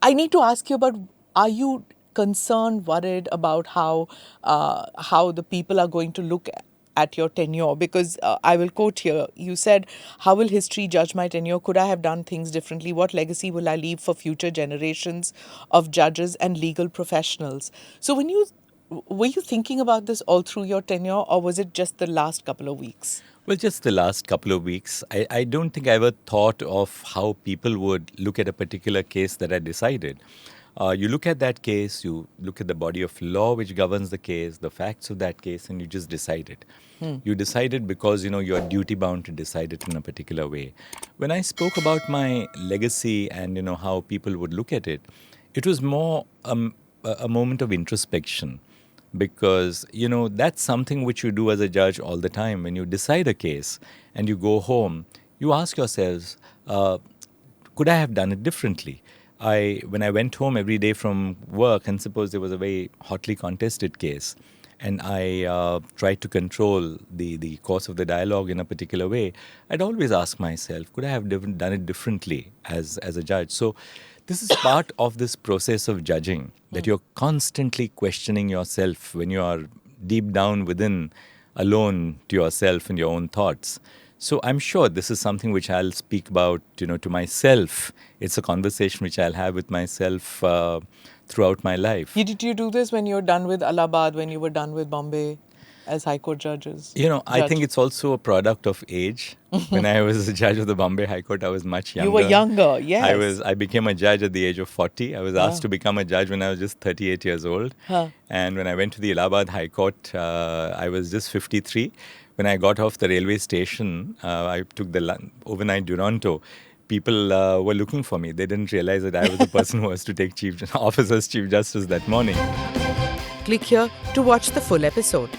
I need to ask you about, are you concerned, worried about how the people are going to look at your tenure? Because I will quote here, you said, "How will history judge my tenure? Could I have done things differently? What legacy will I leave for future generations of judges and legal professionals?" So were you thinking about this all through your tenure, or was it just the last couple of weeks? Well, just the last couple of weeks. I don't think I ever thought of how people would look at a particular case that I decided. You look at that case, you look at the body of law which governs the case, the facts of that case, and you just decide it. You decide it because, you're duty bound to decide it in a particular way. When I spoke about my legacy and, how people would look at it, it was more a moment of introspection. Because, that's something which you do as a judge all the time. When you decide a case and you go home, you ask yourselves, could I have done it differently? When I went home every day from work, and suppose there was a very hotly contested case, and I tried to control the course of the dialogue in a particular way, I'd always ask myself, could I have done it differently as a judge? So this is part of this process of judging, that you're constantly questioning yourself when you are deep down within, alone to yourself and your own thoughts. So I'm sure this is something which I'll speak about, to myself. It's a conversation which I'll have with myself throughout my life. Did you do this when you were done with Allahabad, when you were done with Bombay as High Court judges? I think it's also a product of age. When I was a judge of the Bombay High Court, I was much younger. You were younger, yes. I became a judge at the age of 40. I was asked to become a judge when I was just 38 years old. And when I went to the Allahabad High Court, I was just 53. When I got off the railway station, I took the overnight Duronto. People were looking for me. They didn't realize that I was the person who was to take Chief Justice that morning. Click here to watch the full episode.